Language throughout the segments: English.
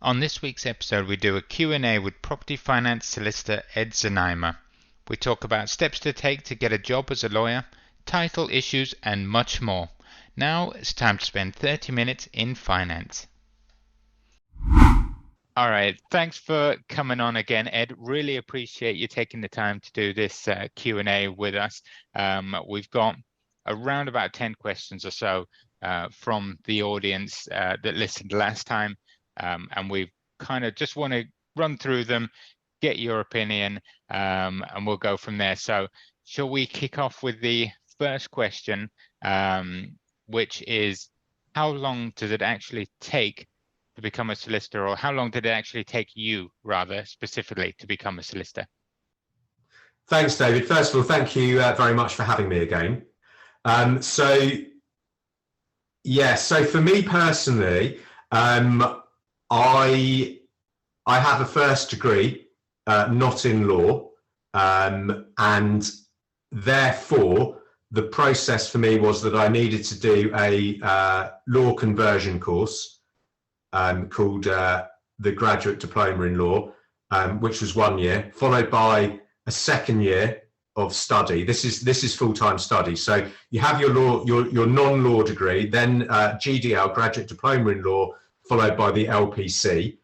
On this week's episode, we do a Q&A with property finance solicitor Ed Zneimer. We talk about steps to take to get a job as a lawyer, title issues, and much more. Now it's time to spend 30 minutes in finance. All right, thanks for coming on again, Ed. Really appreciate you taking the time to do this Q&A with us. We've got around about 10 questions or so from the audience that listened last time. And we kind of just want to run through them, get your opinion, and we'll go from there. So shall we kick off with the first question, which is, how long does it actually take to become a solicitor, or how long did it actually take you, rather specifically, to become a solicitor? Thanks, David. First of all, thank you very much for having me again. So for me personally, I have a first degree, not in law, and therefore the process for me was that I needed to do a law conversion course called the Graduate Diploma in Law, which was 1 year, followed by a second year of study. This is full-time study. So you have your non-law degree, then GDL, Graduate Diploma in Law, followed by the LPC.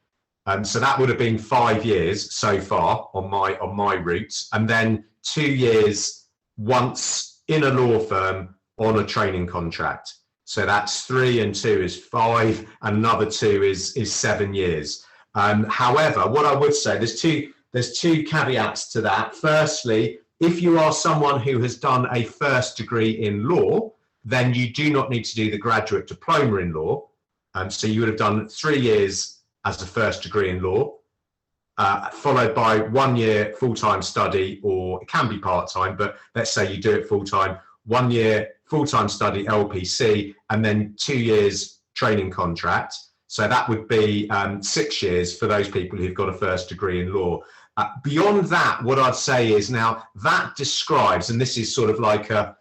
So that would have been 5 years so far on my route, and then 2 years once in a law firm on a training contract. So that's 3 and 2 is 5, and another 2 is 7 years. However, what I would say, there's two caveats to that. Firstly, if you are someone who has done a first degree in law, then you do not need to do the Graduate Diploma in Law. So you would have done 3 years as a first degree in law, followed by 1 year full-time study, or it can be part-time, but let's say you do it full-time, 1 year full-time study LPC, and then 2 years training contract. So that would be 6 years for those people who've got a first degree in law. Beyond that, what I'd say is, now that describes, and this is sort of like a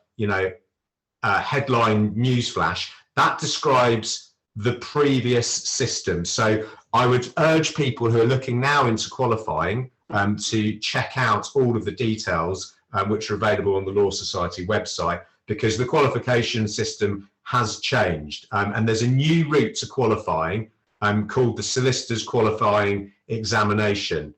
headline newsflash, that describes the previous system. So I would urge people who are looking now into qualifying to check out all of the details which are available on the Law Society website, because the qualification system has changed, and there's a new route to qualifying called the Solicitor's Qualifying Examination.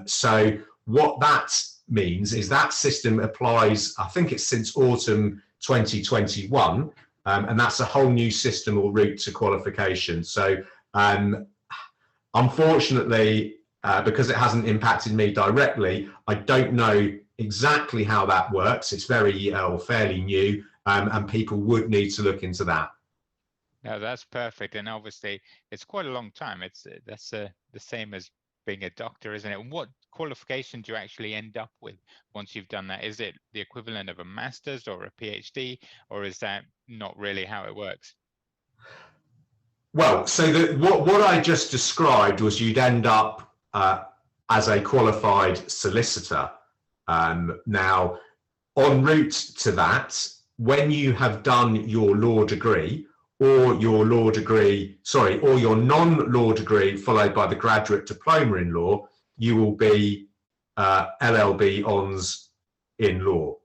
So what that means is that system applies, I think it's since autumn 2021, and that's a whole new system or route to qualification. So unfortunately, because it hasn't impacted me directly, I don't know exactly how that works. It's very or fairly new, and people would need to look into that. No, that's perfect, and obviously it's quite a long time. That's the same as being a doctor, isn't it? What qualification do you actually end up with once you've done that? Is it the equivalent of a master's or a PhD, or is that not really how it works? Well, so what I just described was you'd end up as a qualified solicitor. Now, en route to that, when you have done your law degree, or your non-law degree followed by the Graduate Diploma in Law, you will be LLB Hons in law,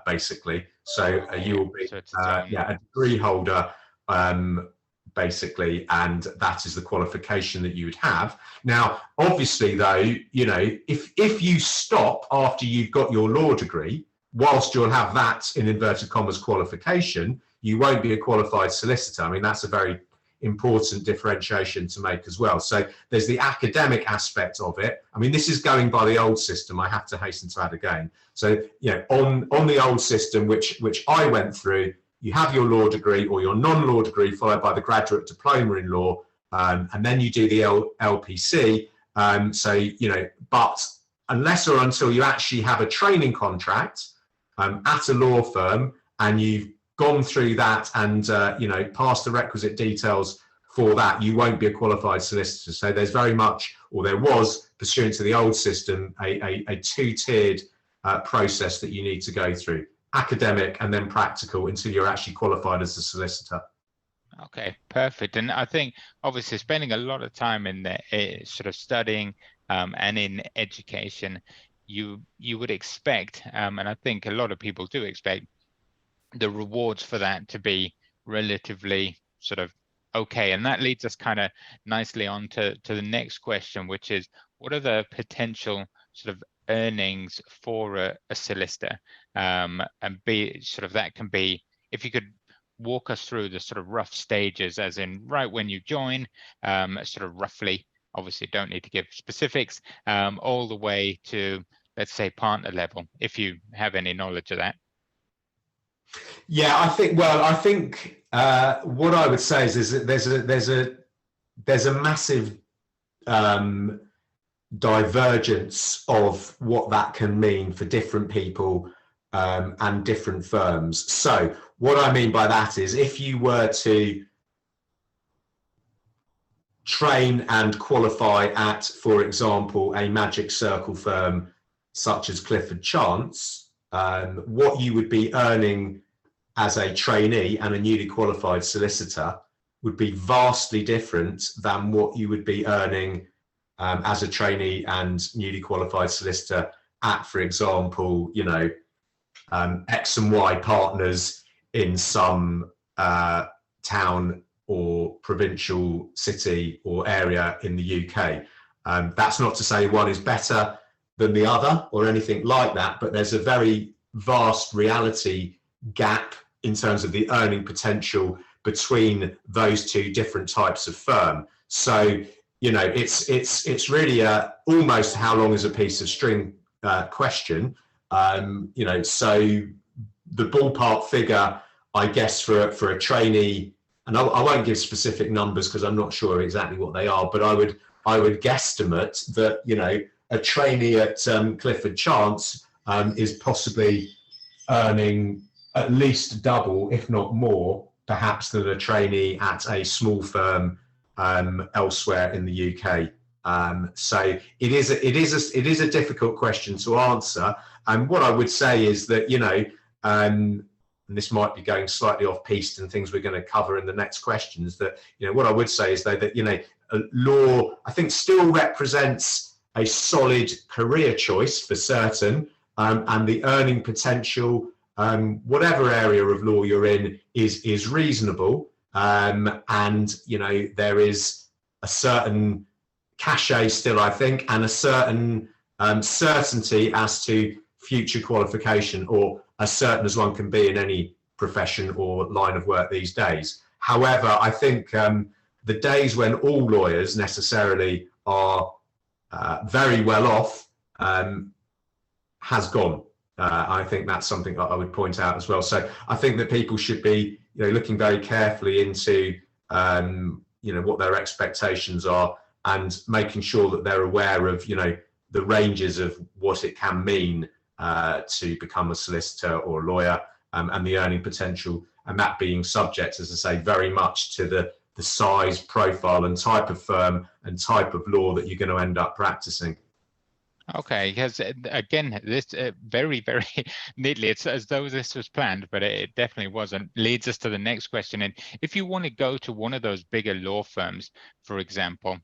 basically. So you will be a degree holder, basically, and that is the qualification that you would have. Now, obviously, though, if you stop after you've got your law degree, whilst you'll have that, in inverted commas, qualification, you won't be a qualified solicitor. I mean, that's a very important differentiation to make as well. So there's the academic aspect of it. I mean, this is going by the old system, I have to hasten to add again. So, on the old system, which I went through, you have your law degree or your non-law degree followed by the Graduate Diploma in Law, and then you do the LPC. But unless or until you actually have a training contract at a law firm, and you've gone through that and passed the requisite details for that, you won't be a qualified solicitor. So there's very much, or there was, pursuant to the old system, a two-tiered process that you need to go through: academic and then practical, until you're actually qualified as a solicitor. Okay, perfect. And I think obviously spending a lot of time in the sort of studying and in education, you would expect, and I think a lot of people do expect, the rewards for that to be relatively sort of okay. And that leads us kind of nicely on to the next question, which is, what are the potential sort of earnings for a solicitor? And be sort of, that can be, if you could walk us through the sort of rough stages, as in right when you join, sort of roughly, obviously don't need to give specifics, all the way to, let's say, partner level, if you have any knowledge of that. Yeah, I think. Well, I think what I would say is that there's a massive divergence of what that can mean for different people and different firms. So what I mean by that is, if you were to train and qualify at, for example, a Magic Circle firm such as Clifford Chance, what you would be earning as a trainee and a newly qualified solicitor would be vastly different than what you would be earning as a trainee and newly qualified solicitor at, for example, you know, X and Y partners in some town or provincial city or area in the UK. That's not to say one is better than the other or anything like that, but there's a very vast reality gap in terms of the earning potential between those two different types of firm. So, you know, it's really almost how long is a piece of string question. You know, so the ballpark figure, I guess, for a trainee, and I won't give specific numbers because I'm not sure exactly what they are, but I would guesstimate that, you know, a trainee at Clifford Chance is possibly earning at least double, if not more, perhaps, than a trainee at a small firm elsewhere in the UK. So it is a difficult question to answer. And what I would say is that, you know, and this might be going slightly off piste and things we're going to cover in the next questions, that, you know, what I would say is though that, you know, law, I think, still represents a solid career choice for certain, and the earning potential, whatever area of law you're in, is reasonable, and, you know, there is a certain cachet still, I think, and a certain certainty as to future qualification, or as certain as one can be in any profession or line of work these days. However, I think the days when all lawyers necessarily are very well off has gone. I think that's something that I would point out as well. So I think that people should be, you know, looking very carefully into, you know, what their expectations are, and making sure that they're aware of, you know, the ranges of what it can mean to become a solicitor or a lawyer, and the earning potential, and that being subject, as I say, very much to the size, profile, and type of firm and type of law that you're going to end up practicing. Okay, because again, this very, very neatly, it's as though this was planned, but it definitely wasn't. Leads us to the next question. And if you want to go to one of those bigger law firms, for example,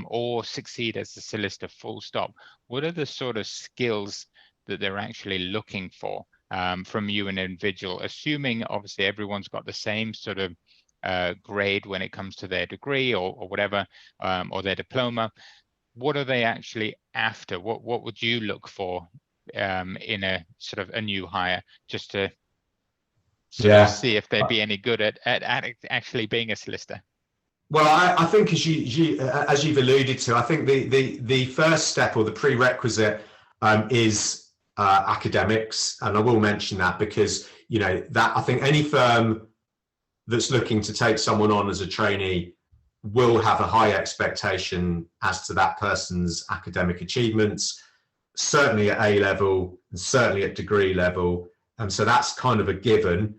or succeed as a solicitor, full stop, what are the sort of skills that they're actually looking for from you, an individual, assuming obviously everyone's got the same sort of grade when it comes to their degree or whatever, or their diploma? What are they actually after? What would you look for in a sort of a new hire, just to sort of see if they'd be any good at actually being a solicitor? Well, I think as you've alluded to, I think the first step, or the prerequisite, is academics, and I will mention that because, you know, that I think any firm that's looking to take someone on as a trainee will have a high expectation as to that person's academic achievements, certainly at A level and certainly at degree level, and so that's kind of a given.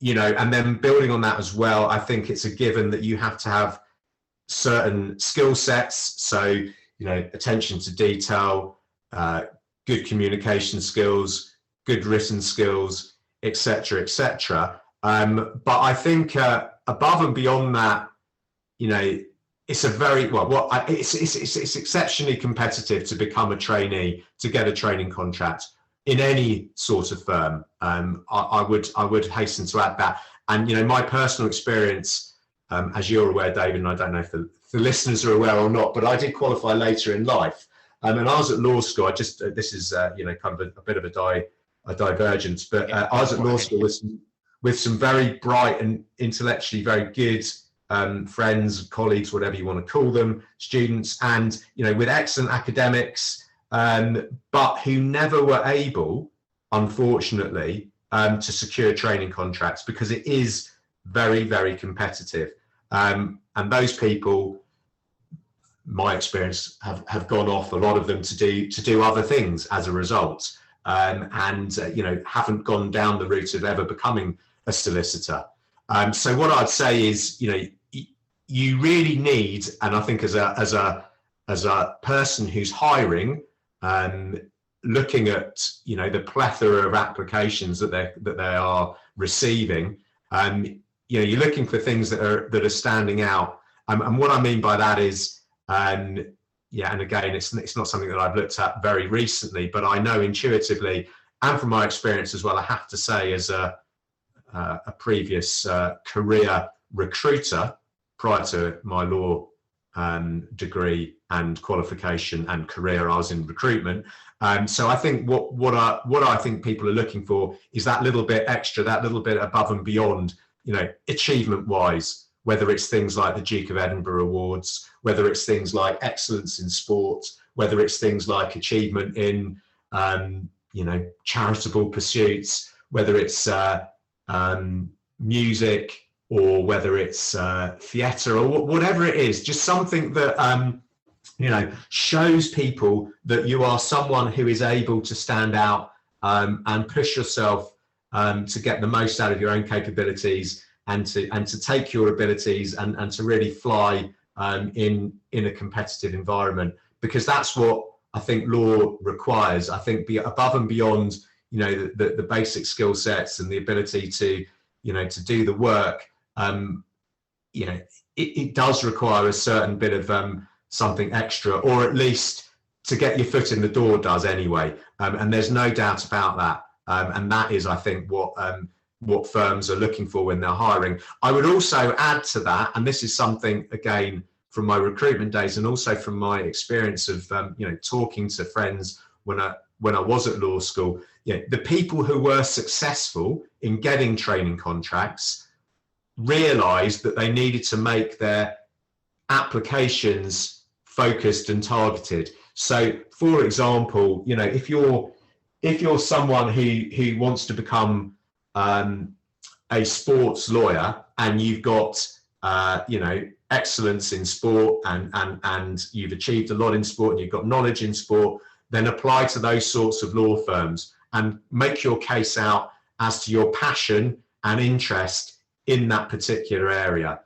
You know, and then building on that as well, I think it's a given that you have to have certain skill sets, so, you know, attention to detail, good communication skills, good written skills, etc., etc. But I think above and beyond that, you know, it's a very it's exceptionally competitive to become a trainee, to get a training contract in any sort of firm. I would hasten to add that. And you know, my personal experience, as you're aware, David, and I don't know if the listeners are aware or not, but I did qualify later in life. And I was at law school. This is you know, kind of a bit of a divergence, but I was at law school with some very bright and intellectually very good friends, colleagues, whatever you want to call them, students, and you know, with excellent academics, but who never were able, unfortunately, to secure training contracts because it is very, very competitive. And those people, my experience, have gone off, a lot of them, to do other things as a result, and you know, haven't gone down the route of ever becoming a solicitor. So what I'd say is, you know, you really need, and I think as a person who's hiring, looking at, you know, the plethora of applications that they are receiving, you know, you're looking for things that are standing out. And what I mean by that is, yeah, and again, it's not something that I've looked at very recently, but I know intuitively, and from my experience as well, I have to say, as a previous career recruiter prior to my law degree and qualification and career, I was in recruitment. So I think what I think people are looking for is that little bit extra, that little bit above and beyond, you know, achievement wise, whether it's things like the Duke of Edinburgh Awards, whether it's things like excellence in sport, whether it's things like achievement in, you know, charitable pursuits, whether it's music, or whether it's theatre, or whatever it is, just something that, you know, shows people that you are someone who is able to stand out and push yourself to get the most out of your own capabilities, and to take your abilities and to really fly in a competitive environment, because that's what I think law requires. I think be above and beyond, you know, the basic skill sets and the ability to, you know, to do the work. You know, it does require a certain bit of something extra, or at least to get your foot in the door does anyway. And there's no doubt about that. And that is, I think, what firms are looking for when they're hiring. I would also add to that, and this is something, again, from my recruitment days and also from my experience of, you know, talking to friends when I was at law school, you know, the people who were successful in getting training contracts realized that they needed to make their applications focused and targeted. So, for example, you know, if you're someone who wants to become a sports lawyer, and you've got you know, excellence in sport, and you've achieved a lot in sport, and you've got knowledge in sport, then apply to those sorts of law firms and make your case out as to your passion and interest in that particular area,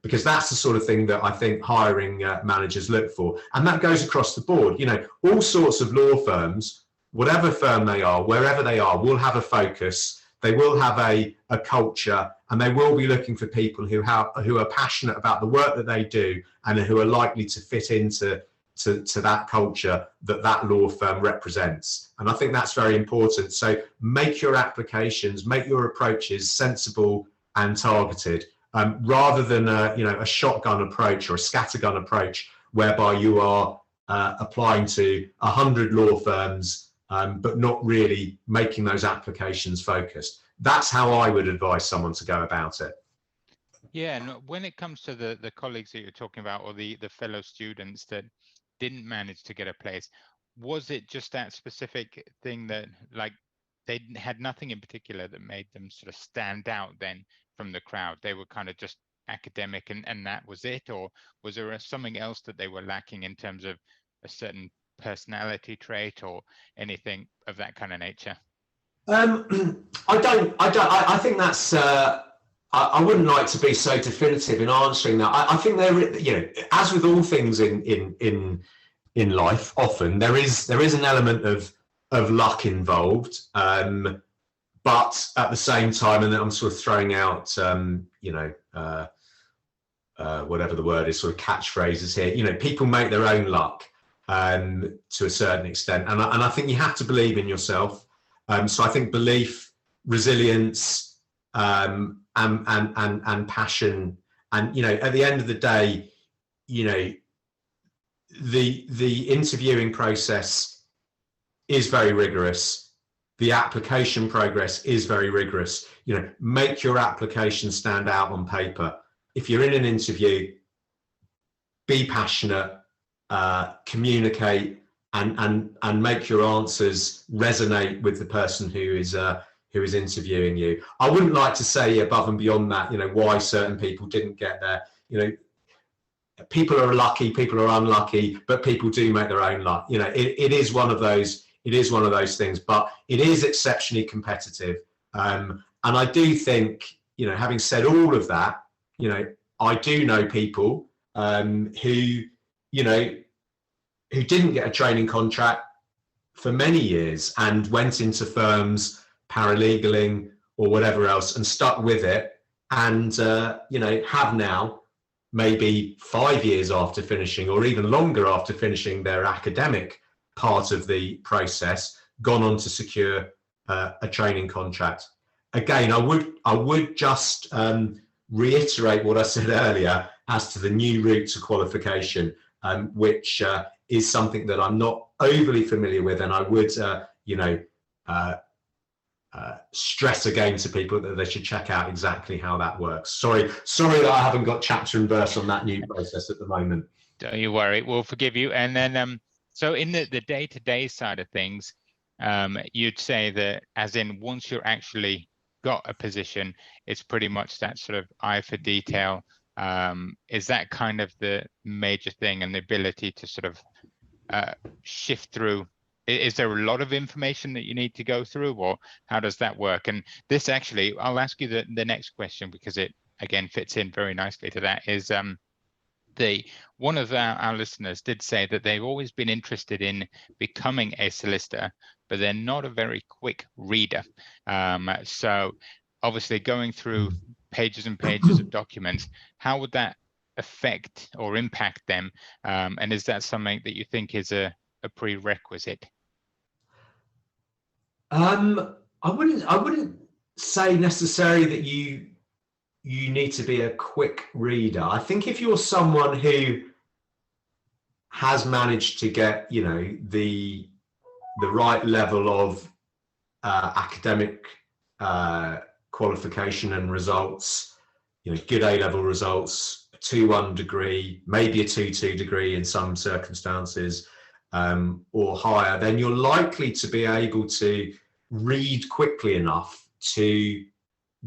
because that's the sort of thing that I think hiring managers look for. And that goes across the board. You know, all sorts of law firms, whatever firm they are, wherever they are, will have a focus. They will have a culture, and they will be looking for people who are passionate about the work that they do, and who are likely to fit into that culture that law firm represents. And I think that's very important. So make your applications, make your approaches sensible and targeted, rather than a shotgun approach or a scattergun approach, whereby you are applying to 100 law firms, but not really making those applications focused. That's how I would advise someone to go about it. Yeah, and when it comes to the colleagues that you're talking about, or the fellow students that didn't manage to get a place, was it just that specific thing that, like, they had nothing in particular that made them sort of stand out then from the crowd? They were kind of just academic, and that was it? Or was there something else that they were lacking in terms of a certain personality trait or anything of that kind of nature? I think that's, I wouldn't like to be so definitive in answering that. I think there, you know, as with all things in life, often there is an element of luck involved. but at the same time, and I'm sort of throwing out, whatever the word is, sort of catchphrases here. People make their own luck to a certain extent, and I think you have to believe in yourself. So I think belief, resilience, and passion, and at the end of the day, the interviewing process is very rigorous. The application progress is very rigorous. Make your application stand out on paper. If you're in an interview, be passionate, communicate, and make your answers resonate with the person who is interviewing you. I wouldn't like to say above and beyond that, why certain people didn't get there. People are lucky, people are unlucky, but people do make their own luck. It is one of those. It is one of those things, but it is exceptionally competitive. And I do think, having said all of that, I do know people who didn't get a training contract for many years and went into firms, paralegaling or whatever else, and stuck with it, and have now, maybe 5 years after finishing, or even longer after finishing their academic part of the process, gone on to secure a training contract. Again, I would just reiterate what I said earlier as to the new route to qualification, which is something that I'm not overly familiar with, and I would stress again to people that they should check out exactly how that works. Sorry that I haven't got chapter and verse on that new process at the moment. Don't you worry, we'll forgive you. And then so in the day-to-day side of things, you'd say that, as in, once you're actually got a position, it's pretty much that sort of eye for detail. Is that kind of the major thing, and the ability to sort of shift through? Is there a lot of information that you need to go through, or how does that work? And this actually, I'll ask you the next question, because it again fits in very nicely to that. Is one of our listeners did say that they've always been interested in becoming a solicitor, but they're not a very quick reader. So obviously going through pages and pages of documents, how would that affect or impact them? And is that something that you think is a prerequisite? I wouldn't say necessarily that you need to be a quick reader. I think if you're someone who has managed to get, the right level of academic qualification and results, good A-level results, a 2-1 degree, maybe a 2-2 degree in some circumstances, or higher, then you're likely to be able to read quickly enough to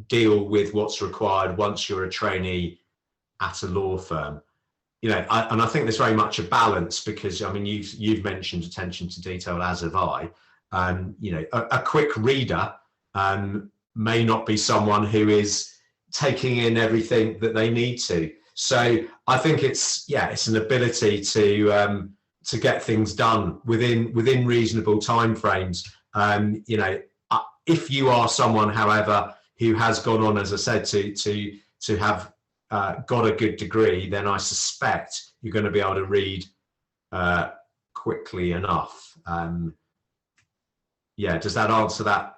deal with what's required once you're a trainee at a law firm. And I think there's very much a balance, because you've mentioned attention to detail, as have I. A quick reader may not be someone who is taking in everything that they need to. So I think it's an ability to get things done within reasonable timeframes. If you are someone, however, who has gone on, as I said, to have got a good degree, then I suspect you're going to be able to read quickly enough. Does that answer that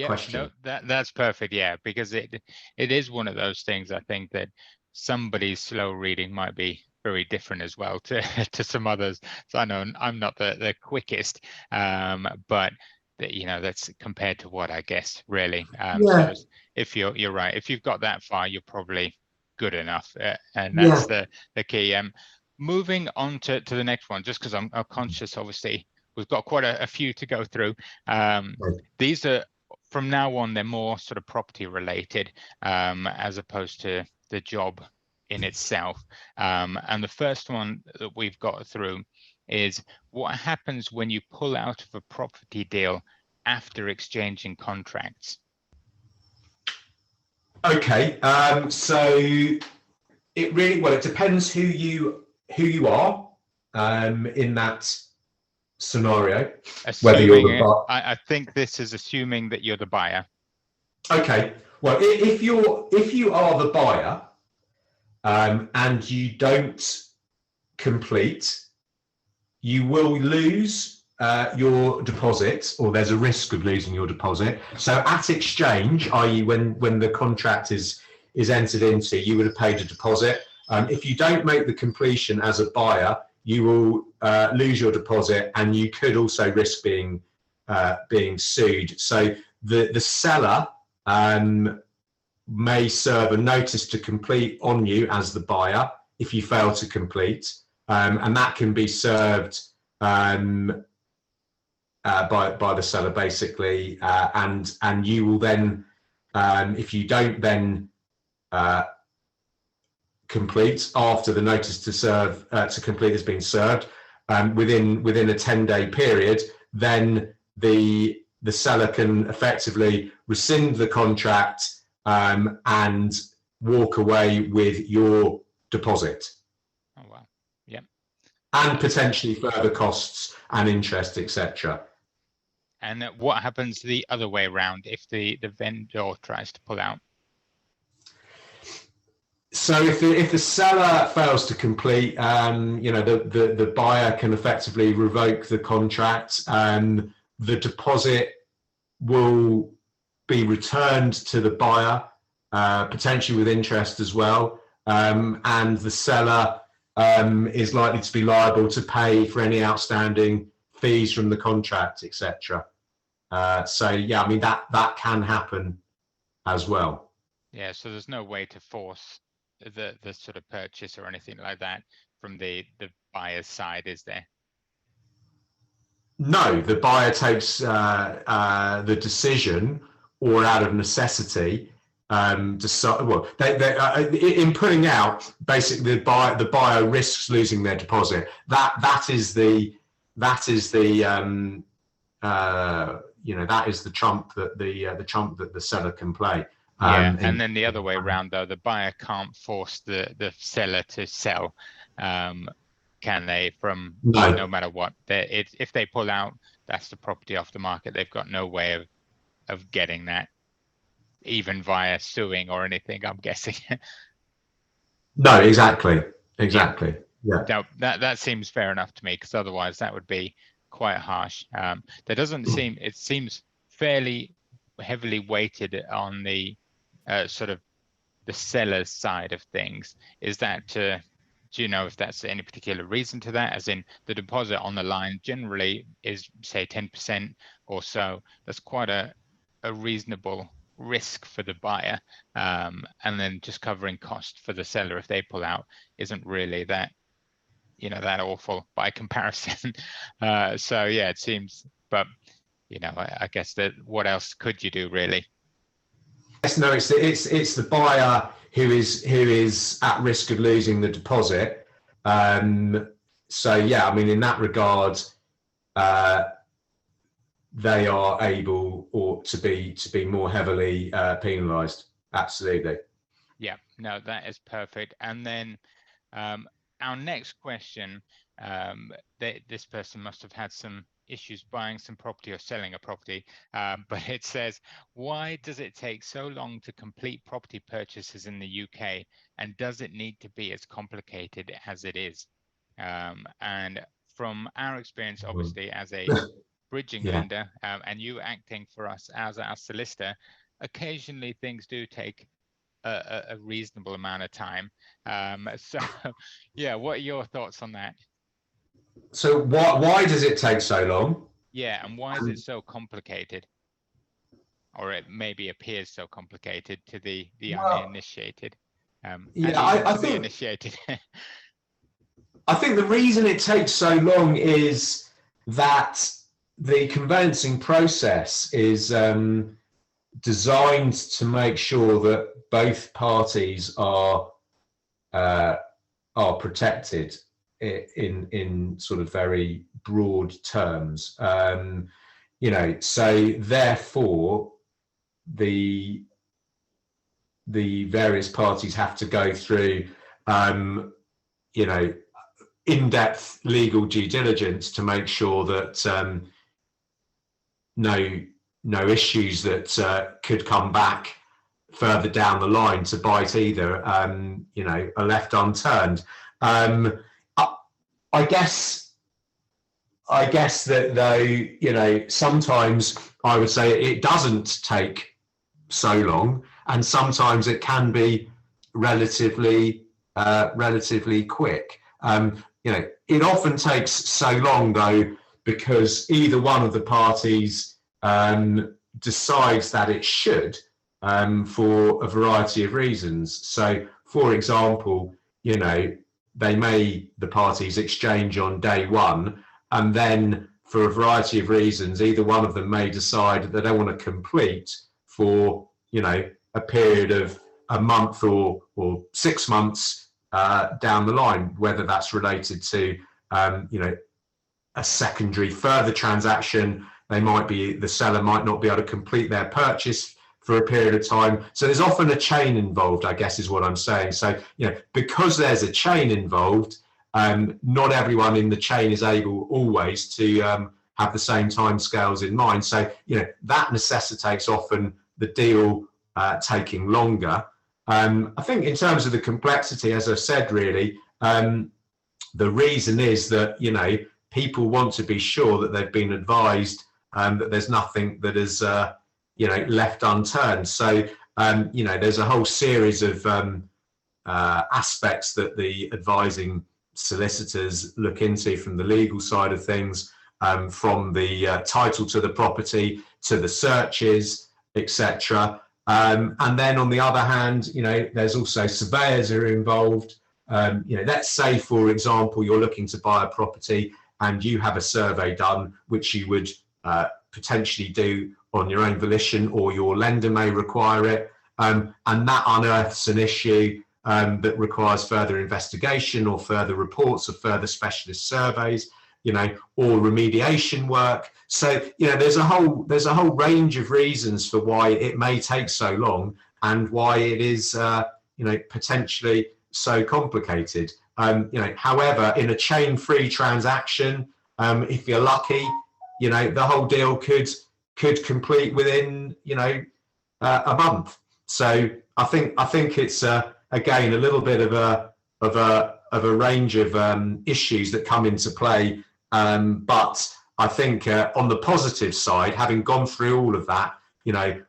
question? No, that's perfect. Yeah, because it is one of those things. I think that somebody's slow reading might be very different as well to some others. So I know I'm not the quickest, but that's compared to what, I guess, really. So if you're right, if you've got that far, you're probably good enough, and that's the key. Moving on to the next one, just because I'm conscious, obviously we've got quite a few to go through. These are, from now on, they're more sort of property related, as opposed to the job in itself. And the first one that we've got through is, what happens when you pull out of a property deal after exchanging contracts? Okay, so it depends who you are in that scenario. Assuming, whether you're I think this is assuming that you're the buyer. Okay. Well, if you are the buyer and you don't complete, you will lose your deposit, or there's a risk of losing your deposit. So at exchange, i.e., when the contract is entered into, you would have paid a deposit. If you don't make the completion as a buyer, you will lose your deposit, and you could also risk being sued. So the seller may serve a notice to complete on you as the buyer if you fail to complete, and that can be served by the seller, basically, and you will then, if you don't then complete after the notice to complete has been served, within a 10-day period, then the seller can effectively rescind the contract and walk away with your deposit. Oh wow, yeah. And potentially further costs and interest, etc. And what happens the other way around if the vendor tries to pull out? So if the seller fails to complete, the buyer can effectively revoke the contract. The deposit will be returned to the buyer, potentially with interest as well, and the seller is likely to be liable to pay for any outstanding fees from the contract, etc. So yeah, I mean that can happen as well. Yeah, so there's no way to force the sort of purchase or anything like that from the buyer's side, is there? No, the buyer takes the decision, or out of necessity, decide. Well, in pulling out, basically the buyer risks losing their deposit. That is the that is the trump that the seller can play. Yeah, and then the other way around, though, the buyer can't force the seller to sell, can they? From no matter what, if they pull out, that's the property off the market. They've got no way of getting that, even via suing or anything, I'm guessing. No, exactly. Yeah. Now, that seems fair enough to me, because otherwise that would be quite harsh. There doesn't seem, it seems fairly heavily weighted on the sort of the seller's side of things. Is that do you know if that's any particular reason to that? As in, the deposit on the line generally is, say, 10% or so. That's quite a reasonable risk for the buyer, and then just covering cost for the seller if they pull out isn't really that awful by comparison. So yeah, it seems, but I guess that what else could you do, really? Yes, no, it's the buyer who is at risk of losing the deposit. So yeah, I mean, in that regard, they are able to be more heavily penalised. Absolutely. Yeah, no, that is perfect. And then our next question, this person must have had some issues buying some property or selling a property, but it says, why does it take so long to complete property purchases in the UK, and does it need to be as complicated as it is? And from our experience, obviously, as a bridging lender, and you acting for us as our solicitor, occasionally things do take a reasonable amount of time. So yeah, what are your thoughts on that? So why does it take so long? Yeah, and why is it so complicated? Or it maybe appears so complicated to the uninitiated. I think initiated. I think the reason it takes so long is that the conveyancing process is designed to make sure that both parties are protected in sort of very broad terms. So therefore the various parties have to go through in-depth legal due diligence to make sure that no no issues that could come back further down the line to bite either, you know, are left unturned. I guess that though, you know, sometimes I would say it doesn't take so long, and sometimes it can be relatively quick. You know, it often takes so long though because either one of the parties decides that it should, for a variety of reasons. So, for example, you know, the parties exchange on day one, and then for a variety of reasons, either one of them may decide that they don't want to complete for, you know, a period of a month or 6 months down the line, whether that's related to, you know, a secondary further transaction. The seller might not be able to complete their purchase for a period of time. So there's often a chain involved, I guess is what I'm saying. So, you know, because there's a chain involved, not everyone in the chain is able always to have the same timescales in mind. So, you know, that necessitates often the deal taking longer. I think in terms of the complexity, as I've said, really, the reason is that, you know, people want to be sure that they've been advised that there's nothing that is you know, left unturned. So, you know, there's a whole series of aspects that the advising solicitors look into from the legal side of things, from the title to the property to the searches, etc. And then on the other hand, you know, there's also surveyors who are involved. You know, let's say, for example, you're looking to buy a property and you have a survey done, which you would potentially do on your own volition, or your lender may require it, and that unearths an issue that requires further investigation or further reports or further specialist surveys, you know, or remediation work. So, you know, there's a whole range of reasons for why it may take so long and why it is, you know, potentially so complicated. You know, however, in a chain-free transaction, if you're lucky, you know, the whole deal could complete within, you know, a month. So I think it's again a little bit of a range of issues that come into play. But I think on the positive side, having gone through all of that, you know,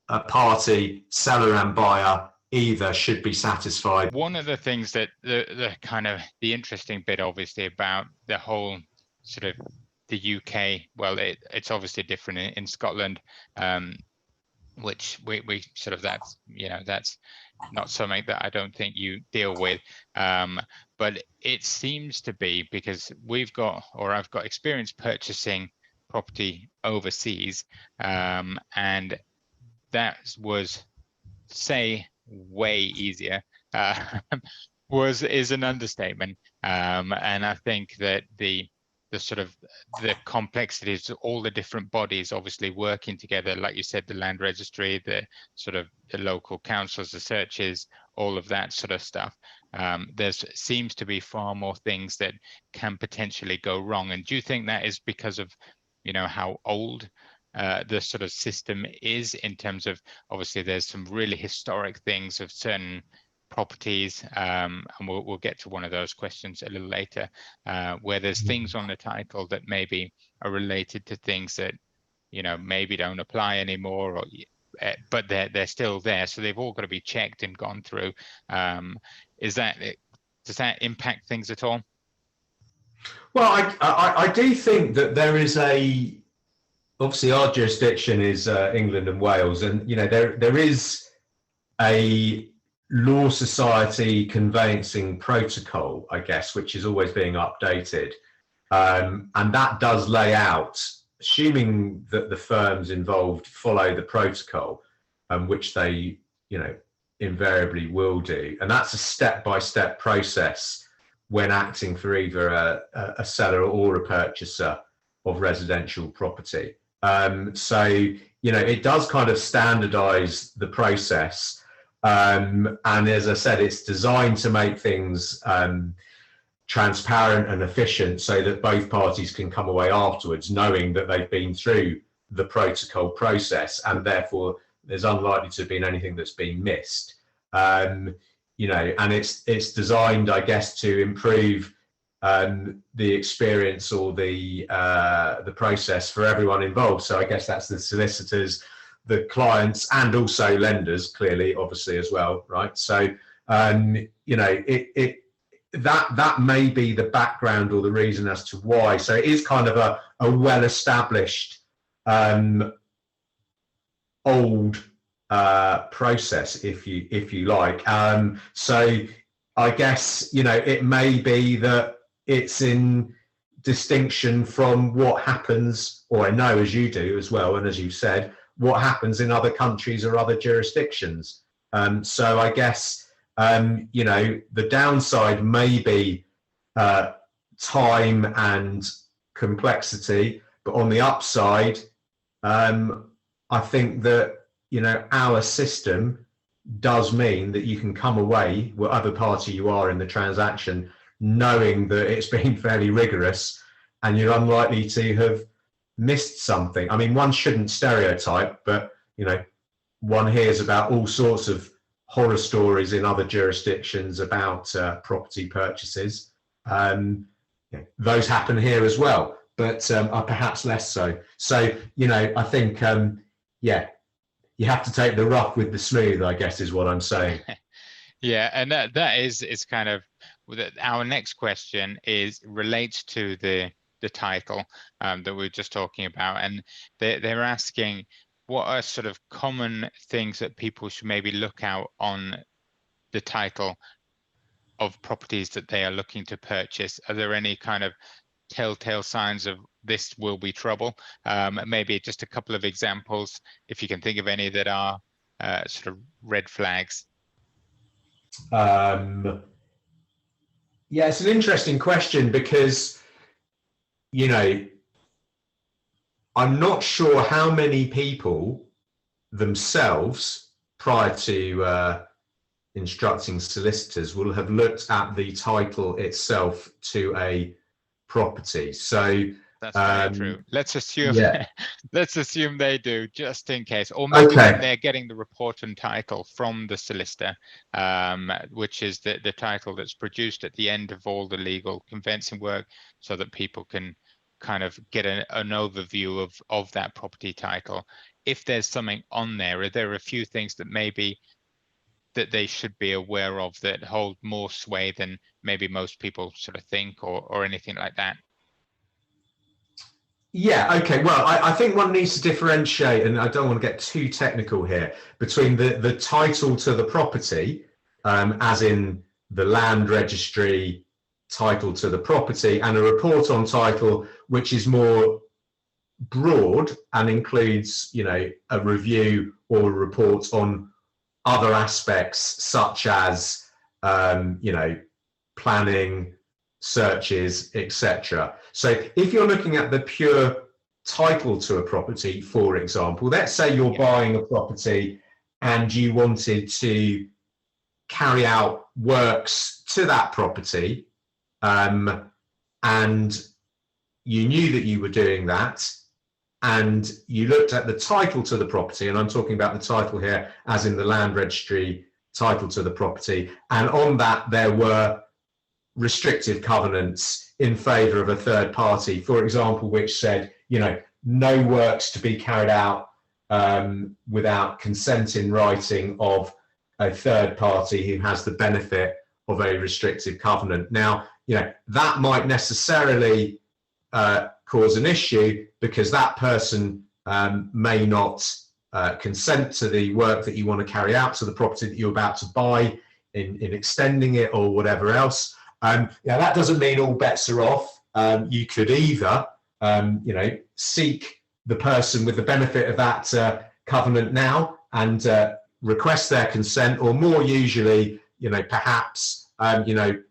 a party, seller and buyer, either should be satisfied. One of the things that the kind of the interesting bit, obviously, about the whole sort of the UK, well, it's obviously different in Scotland, which we sort of, that's, you know, that's not something that I don't think you deal with, but it seems to be, because I've got experience purchasing property overseas, and that was, say, way easier, is an understatement, and I think that the sort of the complexities of all the different bodies obviously working together, like you said, the land registry, the sort of the local councils, the searches, all of that sort of stuff. There seems to be far more things that can potentially go wrong. And do you think that is because of, you know, how old the sort of system is, in terms of, obviously there's some really historic things of certain properties, and we'll get to one of those questions a little later, where there's things on the title that maybe are related to things that, you know, maybe don't apply anymore, or but they're still there, so they've all got to be checked and gone through. Does that impact things at all? Well, I do think that there is obviously our jurisdiction is England and Wales, and, you know, there is a Law Society conveyancing protocol, I guess, which is always being updated, and that does lay out, assuming that the firms involved follow the protocol, which they, you know, invariably will do, and that's a step-by-step process when acting for either a seller or a purchaser of residential property. So, you know, it does kind of standardize the process. And as I said, it's designed to make things transparent and efficient, so that both parties can come away afterwards knowing that they've been through the protocol process, and therefore there's unlikely to have been anything that's been missed. You know, and it's designed, I guess, to improve the experience or the process for everyone involved. So I guess that's the solicitors, the clients, and also lenders, clearly, obviously, as well, right? So you know, that may be the background or the reason as to why. So it is kind of a well-established old process, if you like. So I guess, you know, it may be that it's in distinction from what happens, or I know, as you do as well, and as you've said, what happens in other countries or other jurisdictions. So I guess, you know, the downside may be time and complexity, but on the upside, I think that, you know, our system does mean that you can come away, whatever party you are in the transaction, knowing that it's been fairly rigorous and you're unlikely to have missed something. I mean, one shouldn't stereotype, but, you know, one hears about all sorts of horror stories in other jurisdictions about property purchases. Those happen here as well, but are perhaps less so. So, you know, I think, yeah, you have to take the rough with the smooth, I guess, is what I'm saying. Yeah, and that is kind of our next question relates to the title that we were just talking about, and they're asking, what are sort of common things that people should maybe look out on the title of properties that they are looking to purchase? Are there any kind of telltale signs of this will be trouble? Maybe just a couple of examples, if you can think of any that are sort of red flags. Yeah, it's an interesting question because, you know, I'm not sure how many people themselves, prior to instructing solicitors, will have looked at the title itself to a property. So that's very true. Let's assume let's assume they do, just in case, or maybe they're getting the report and title from the solicitor, which is the title that's produced at the end of all the legal conveyancing work, so that people can kind of get an overview of that property title. If there's something on there, are there a few things that maybe that they should be aware of that hold more sway than maybe most people sort of think, or anything like that? Yeah, okay. Well, I think one needs to differentiate, and I don't want to get too technical here, between the title to the property, as in the land registry title to the property, and a report on title, which is more broad and includes, you know, a review or a report on other aspects such as, you know, planning, searches, etc. So if you're looking at the pure title to a property, for example, let's say you're buying a property and you wanted to carry out works to that property, and you knew that you were doing that, and you looked at the title to the property, and I'm talking about the title here as in the land registry title to the property, and on that there were restrictive covenants in favour of a third party, for example, which said, you know, no works to be carried out without consent in writing of a third party who has the benefit of a restrictive covenant. Now, you know, that might necessarily cause an issue because that person may not consent to the work that you want to carry out to the property that you're about to buy in extending it or whatever else. That doesn't mean all bets are off. You could either, you know, seek the person with the benefit of that covenant now and request their consent, or more usually, you know, perhaps, you know,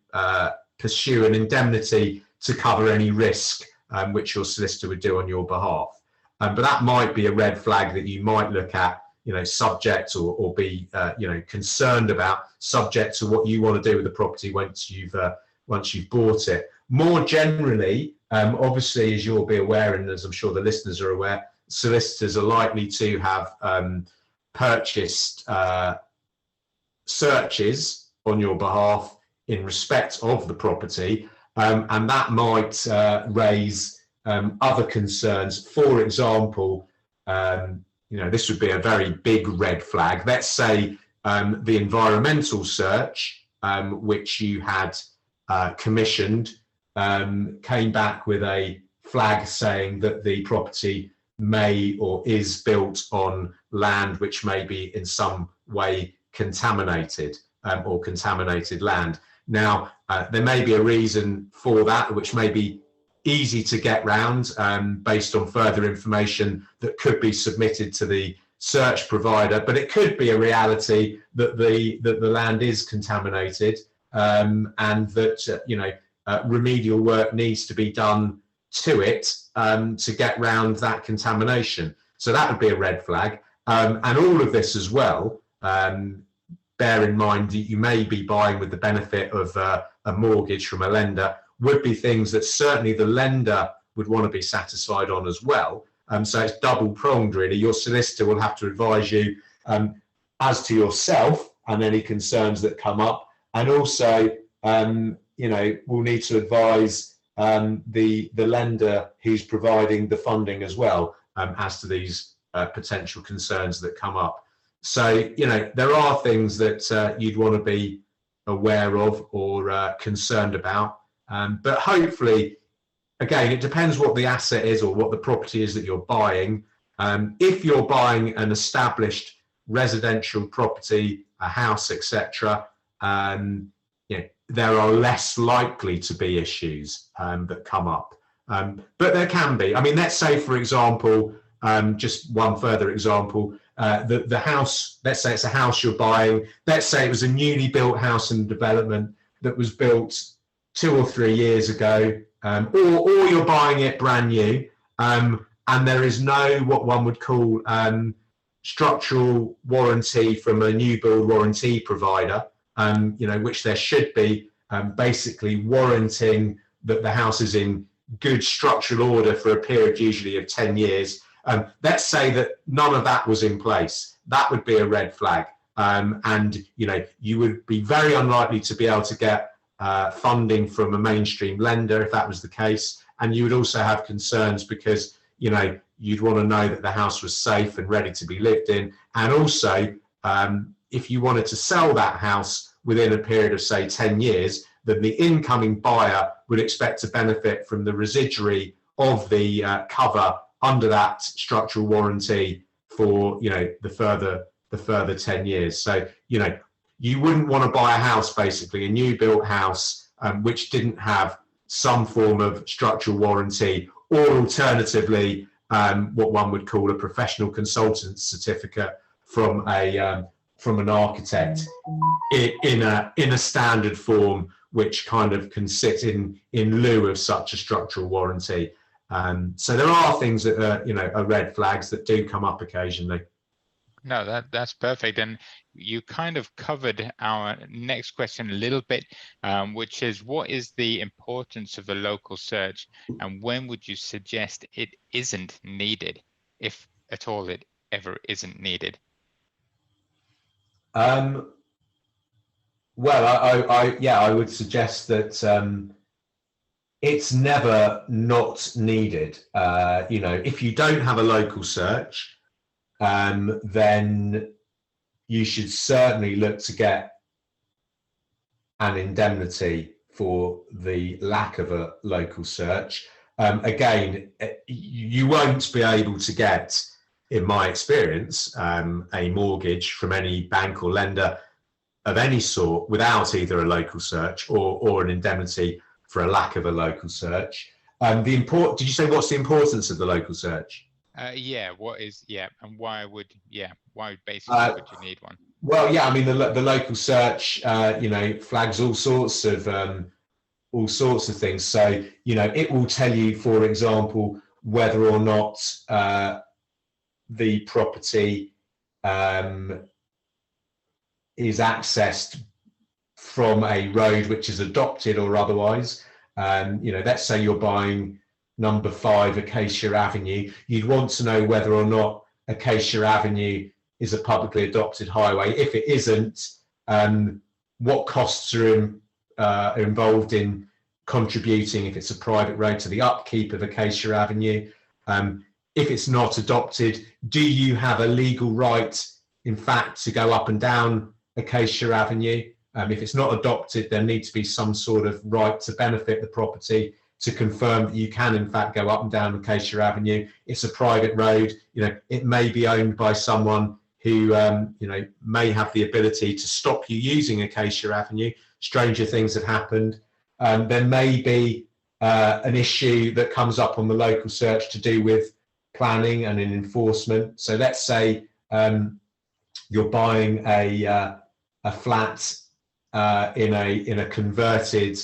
pursue an indemnity to cover any risk which your solicitor would do on your behalf. But that might be a red flag that you might look at, you know, subject or be, you know, concerned about, subject to what you want to do with the property once you've bought it. More generally, obviously, as you'll be aware, and as I'm sure the listeners are aware, solicitors are likely to have purchased searches on your behalf in respect of the property, and that might raise other concerns. For example, this would be a very big red flag. Let's say the environmental search, which you had commissioned, came back with a flag saying that the property may or is built on land which may be in some way contaminated, or contaminated land. Now, there may be a reason for that, which may be easy to get round based on further information that could be submitted to the search provider, but it could be a reality that the land is contaminated, and that remedial work needs to be done to it to get round that contamination. So that would be a red flag. And all of this as well, bear in mind that you may be buying with the benefit of a mortgage from a lender, would be things that certainly the lender would want to be satisfied on as well. So it's double pronged really. Your solicitor will have to advise you as to yourself and any concerns that come up, and also we'll need to advise the lender who's providing the funding as well, as to these potential concerns that come up. So there are things that you'd want to be aware of or concerned about, but hopefully, again, it depends what the asset is or what the property is that you're buying. If you're buying an established residential property, a house, etc., there are less likely to be issues that come up. But there can be. I mean, let's say, for example, just one further example, the house, let's say it's a house you're buying. Let's say it was a newly built house in development that was built 2 or 3 years ago, or you're buying it brand new, and there is no what one would call structural warranty from a new build warranty provider, which there should be, basically warranting that the house is in good structural order for a period usually of 10 years. Let's say that none of that was in place. That would be a red flag, and you would be very unlikely to be able to get funding from a mainstream lender if that was the case, and you would also have concerns because you'd want to know that the house was safe and ready to be lived in, and also if you wanted to sell that house within a period of say 10 years, then the incoming buyer would expect to benefit from the residuary of the cover under that structural warranty for the further 10 years. So you wouldn't want to buy a house, basically a new built house, which didn't have some form of structural warranty, or alternatively what one would call a professional consultant certificate from an architect in a standard form, which kind of can sit in lieu of such a structural warranty. So there are things that are red flags that do come up occasionally. No, that's perfect. And you kind of covered our next question a little bit, which is, what is the importance of a local search, and when would you suggest it isn't needed, if at all it ever isn't needed? Well, I would suggest that it's never not needed. If you don't have a local search, then you should certainly look to get an indemnity for the lack of a local search. Again, you won't be able to get, in my experience, a mortgage from any bank or lender of any sort without either a local search or an indemnity for a lack of a local search. Did you say what's the importance of the local search? And why basically would you need one? Well, yeah, I mean the local search, flags all sorts of things. So it will tell you, for example, whether or not the property is accessed from a road which is adopted or otherwise. Let's say you're buying number 5 Acacia Avenue, you'd want to know whether or not Acacia Avenue is a publicly adopted highway. If it isn't, what costs are involved in contributing, if it's a private road, to the upkeep of Acacia Avenue. If it's not adopted, do you have a legal right, in fact, to go up and down Acacia Avenue? If it's not adopted, there needs to be some sort of right to benefit the property to confirm that you can, in fact, go up and down Acacia Avenue. It's a private road. It may be owned by someone who, may have the ability to stop you using Acacia Avenue. Stranger things have happened. There may be an issue that comes up on the local search to do with planning and in enforcement. So let's say you're buying a flat in a converted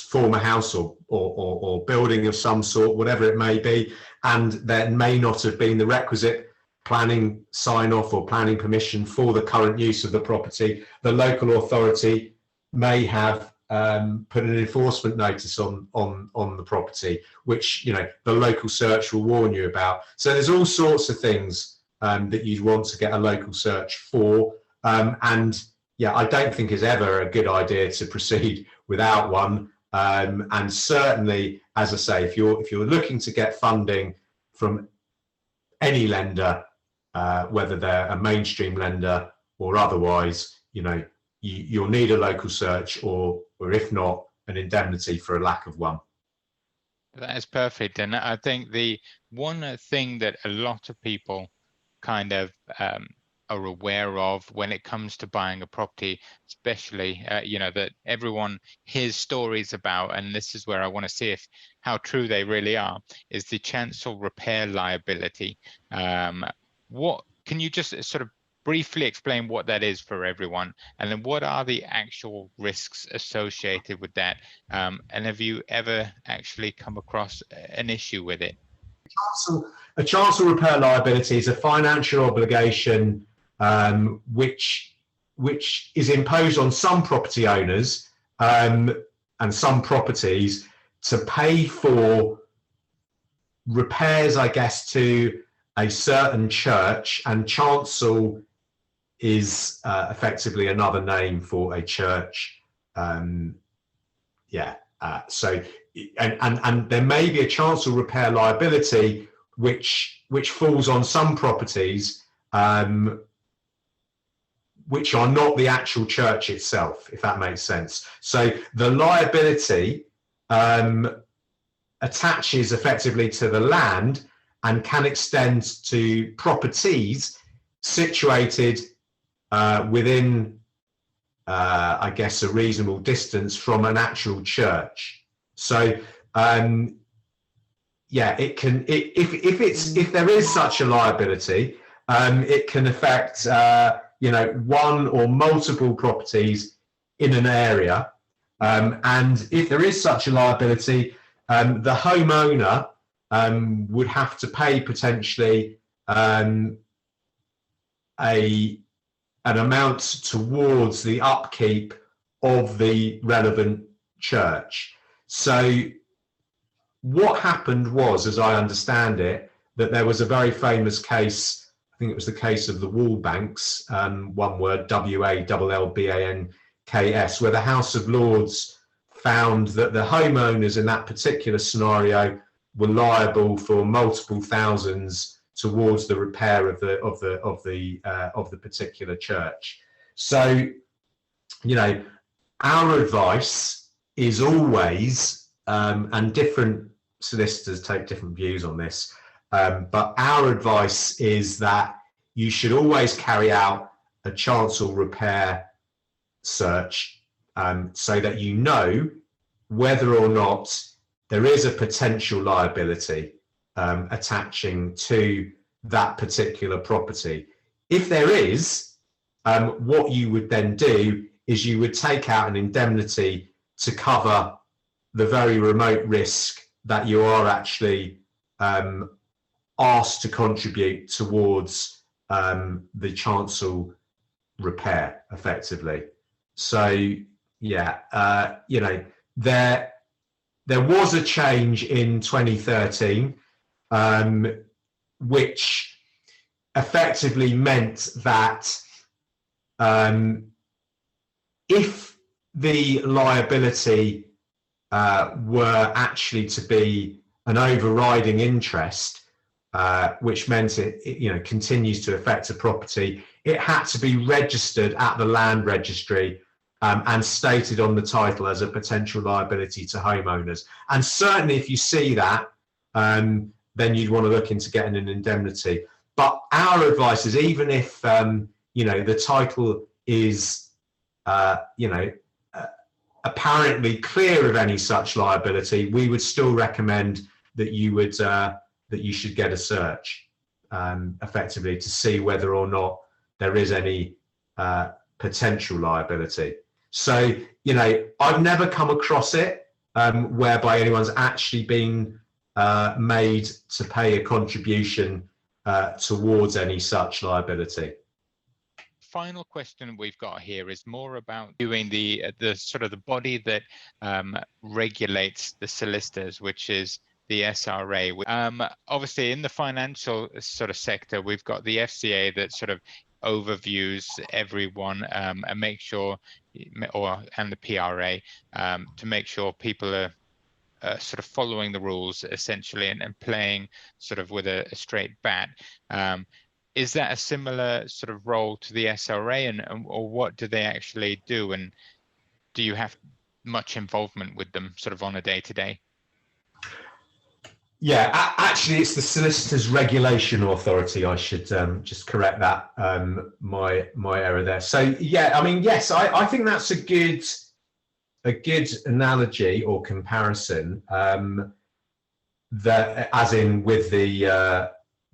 former house or building of some sort, whatever it may be, and there may not have been the requisite planning sign-off or planning permission for the current use of the property. The local authority may have put an enforcement notice on the property, which the local search will warn you about. So there's all sorts of things that you'd want to get a local search for, and yeah, I don't think it's ever a good idea to proceed without one. And certainly, as I say, if you're looking to get funding from any lender, whether they're a mainstream lender or otherwise, you'll need a local search, or if not, an indemnity for a lack of one. That is perfect. And I think the one thing that a lot of people kind of are aware of when it comes to buying a property, especially, that everyone hears stories about, and this is where I want to see how true they really are, is the chancel repair liability. What can you just sort of briefly explain what that is for everyone, and then what are the actual risks associated with that? And have you ever actually come across an issue with it? A chancel repair liability is a financial obligation which is imposed on some property owners and some properties to pay for repairs, I guess, to a certain church, and chancel is effectively another name for a church. So and there may be a chancel repair liability which falls on some properties which are not the actual church itself, if that makes sense. So the liability attaches effectively to the land and can extend to properties situated within, I guess, a reasonable distance from an actual church. So, if there is such a liability, it can affect, one or multiple properties in an area. And if there is such a liability, the homeowner would have to pay potentially an amount towards the upkeep of the relevant church. So what happened was, as I understand it, that there was a very famous case, I think it was the case of the Wallbanks, one word, WALLBANKS, where the House of Lords found that the homeowners in that particular scenario were liable for multiple thousands towards the repair of the particular church. So, our advice is always, and different solicitors take different views on this, but our advice is that you should always carry out a chancel repair search, so that you know whether or not there is a potential liability attaching to that particular property. If there is, what you would then do is you would take out an indemnity to cover the very remote risk that you are actually asked to contribute towards the chancel repair, effectively. So, there there was a change in 2013, which effectively meant that if the liability were actually to be an overriding interest, which meant it continues to affect a property, it had to be registered at the land registry and stated on the title as a potential liability to homeowners. And certainly if you see that, then you'd want to look into getting an indemnity. But our advice is, even if the title is apparently clear of any such liability, we would still recommend that you should get a search effectively to see whether or not there is any potential liability. So, I've never come across it whereby anyone's actually been made to pay a contribution towards any such liability. Final question we've got here is more about doing the sort of the body that regulates the solicitors, which is the SRA. Obviously, in the financial sort of sector, we've got the FCA that sort of overviews everyone and make sure, and the PRA to make sure people are sort of following the rules essentially and playing sort of with a straight bat. Is that a similar sort of role to the SRA, or what do they actually do, and do you have much involvement with them sort of on a day-to-day? Yeah, actually, it's the Solicitors Regulation Authority. I should just correct that, my error there. So yeah, I mean, yes, I think that's a good analogy or comparison. That, as in with the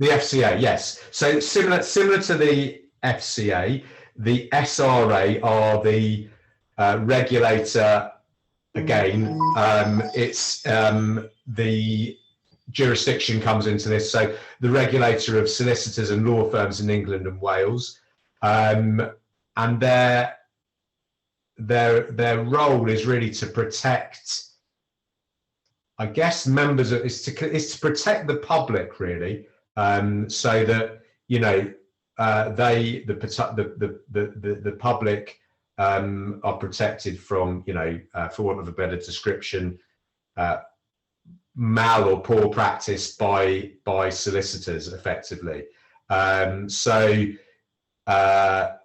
FCA, yes. So similar to the FCA, the SRA are the regulator. Again, it's the jurisdiction comes into this. So the regulator of solicitors and law firms in England and Wales, and their role is really to protect, I guess, members of, is to protect the public really, so that the public are protected from, for want of a better description, mal or poor practice by solicitors effectively. So that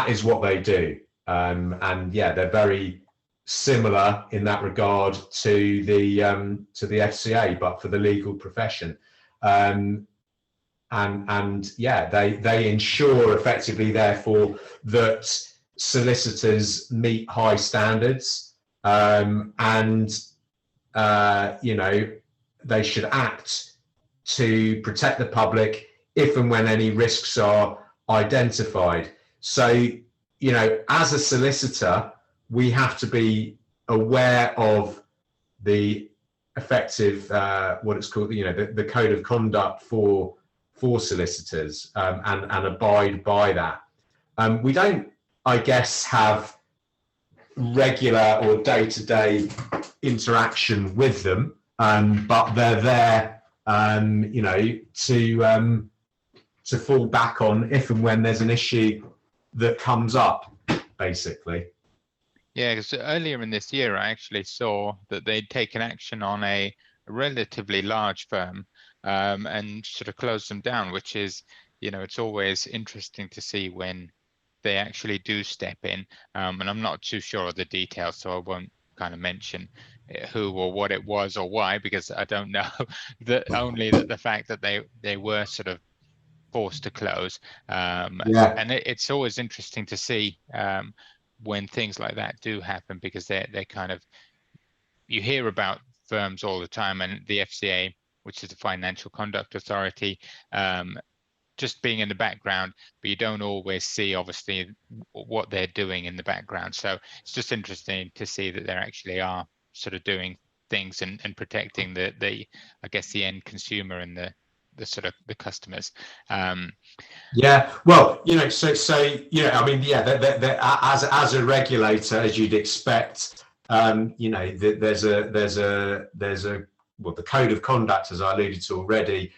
is what they do. And yeah, they're very similar in that regard to the FCA, but for the legal profession. And yeah, they ensure effectively, therefore, that solicitors meet high standards, and they should act to protect the public if and when any risks are identified. So, as a solicitor, we have to be aware of the effective, what it's called, the code of conduct for solicitors, and abide by that. We don't, I guess, have regular or day-to-day interaction with them, but they're there, to fall back on if and when there's an issue that comes up, basically. Yeah, because earlier in this year, I actually saw that they'd taken action on a relatively large firm, and sort of closed them down, which is, it's always interesting to see when they actually do step in. And I'm not too sure of the details, so I won't kind of mention who or what it was or why, because I don't know. Only the fact that they were sort of forced to close. Yeah. And it's always interesting to see when things like that do happen, because they're kind of, you hear about firms all the time, and the FCA, which is the Financial Conduct Authority, just being in the background, but you don't always see, obviously, what they're doing in the background. So it's just interesting to see that there actually are sort of doing things and protecting the I guess the end consumer and the sort of the customers. Yeah, well, so I mean, yeah, as a regulator, as you'd expect, you know, there's a well, the code of conduct, as I alluded to already,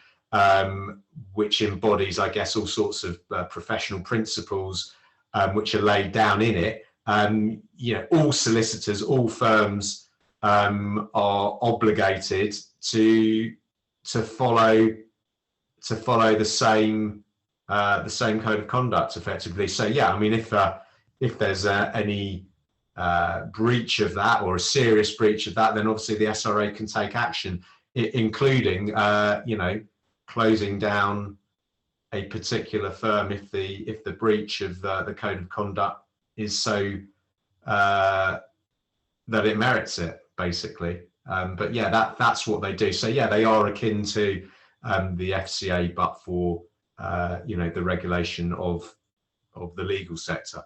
which embodies, I guess, all sorts of professional principles which are laid down in it. You know, all solicitors, all firms are obligated to follow the same code of conduct, effectively. So yeah, I mean, if there's any breach of that, or a serious breach of that, then obviously the SRA can take action, including you know, closing down a particular firm if the breach of the code of conduct is so that it merits it, basically. But yeah, that's what they do. So yeah, they are akin to the FCA, but for you know, the regulation of the legal sector.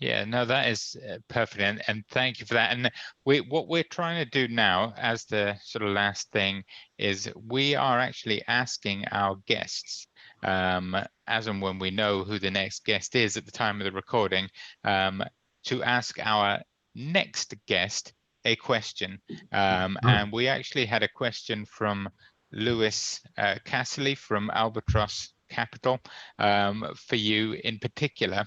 Yeah, no, that is perfect, and thank you for that. And what we're trying to do now, as the sort of last thing, is we are actually asking our guests, as and when we know who the next guest is at the time of the recording, to ask our next guest a question. And we actually had a question from Lewis Casserly from Albatross Capital for you in particular,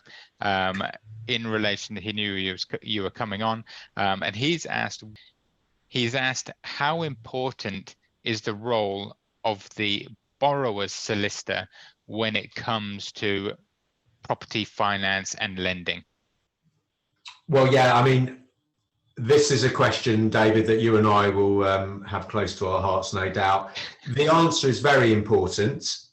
in relation to, he knew you were coming on, and he's asked how important is the role of the borrower's solicitor when it comes to property finance and lending? Well, yeah, I mean, this is a question, David, that you and I will have close to our hearts, no doubt. The answer is very important.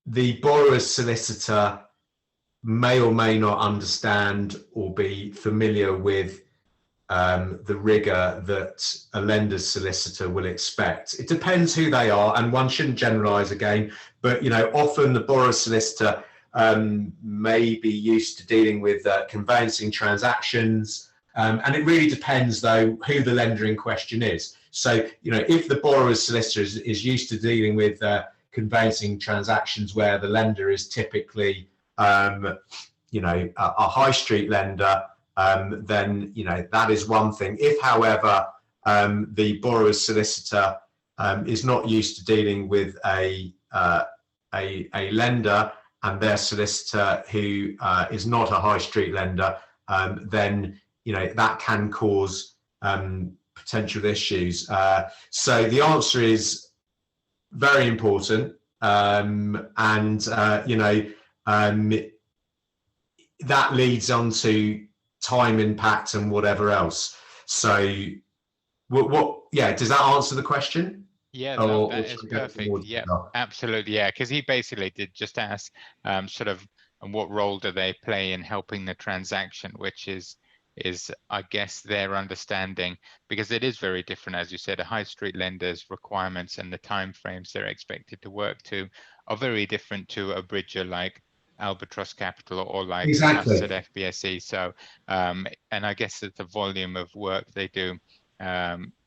The borrower's solicitor may or may not understand or be familiar with the rigor that a lender's solicitor will expect. It depends who they are, and one shouldn't generalize again, but you know, often the borrower's solicitor may be used to dealing with conveyancing transactions, and it really depends though who the lender in question is. So you know, if the borrower's solicitor is used to dealing with conveyancing transactions where the lender is typically you know, a high street lender, then you know, that is one thing. If however the borrower's solicitor is not used to dealing with a lender, and their solicitor who is not a high street lender, then you know, that can cause potential issues. So the answer is very important, and you know, that leads on to time impact and whatever else. So yeah, does that answer the question? Yeah, no, that is perfect. Yeah, absolutely. Yeah, because he basically did just ask sort of, and what role do they play in helping the transaction, which is I guess their understanding, because it is very different, as you said. A high street lender's requirements and the timeframes they're expected to work to are very different to a bridger like Albatross Capital or like us at FBSE. So and I guess that the volume of work they do,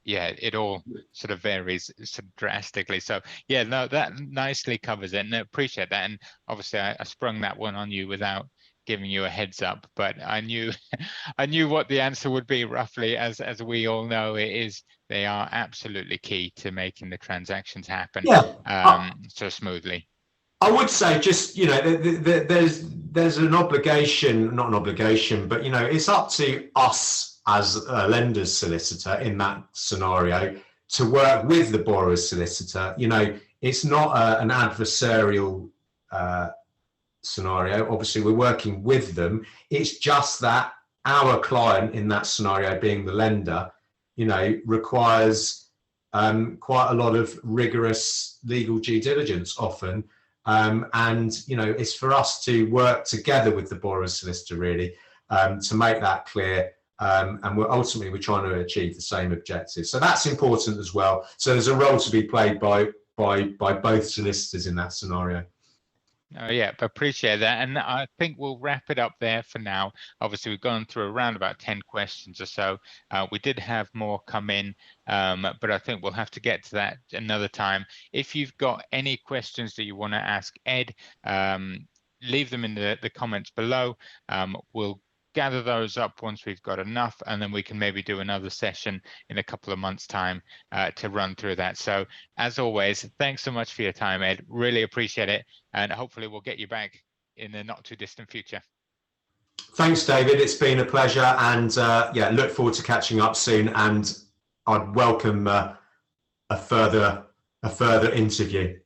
yeah, it all sort of varies sort of drastically. So yeah, no, that nicely covers it, and I appreciate that. And obviously I sprung that one on you without giving you a heads up, but I knew I knew what the answer would be roughly. As we all know, they are absolutely key to making the transactions happen so smoothly. I would say, just, you know, there's an obligation, not an obligation, but you know, it's up to us as a lender's solicitor in that scenario to work with the borrower's solicitor. You know, it's not an adversarial scenario. Obviously we're working with them. It's just that our client in that scenario, being the lender, you know, requires quite a lot of rigorous legal due diligence often, and you know, it's for us to work together with the borrower's solicitor really to make that clear, and we're ultimately trying to achieve the same objective. So that's important as well. So there's a role to be played by both solicitors in that scenario. Oh yeah, appreciate that. And I think we'll wrap it up there for now. Obviously, we've gone through around about 10 questions or so. We did have more come in, but I think we'll have to get to that another time. If you've got any questions that you want to ask Ed, leave them in the comments below. We'll gather those up once we've got enough, and then we can maybe do another session in a couple of months' time to run through that. So as always, thanks so much for your time, Ed. Really appreciate it, and hopefully we'll get you back in the not too distant future. Thanks, David. It's been a pleasure, and yeah, look forward to catching up soon. And I'd welcome a further interview.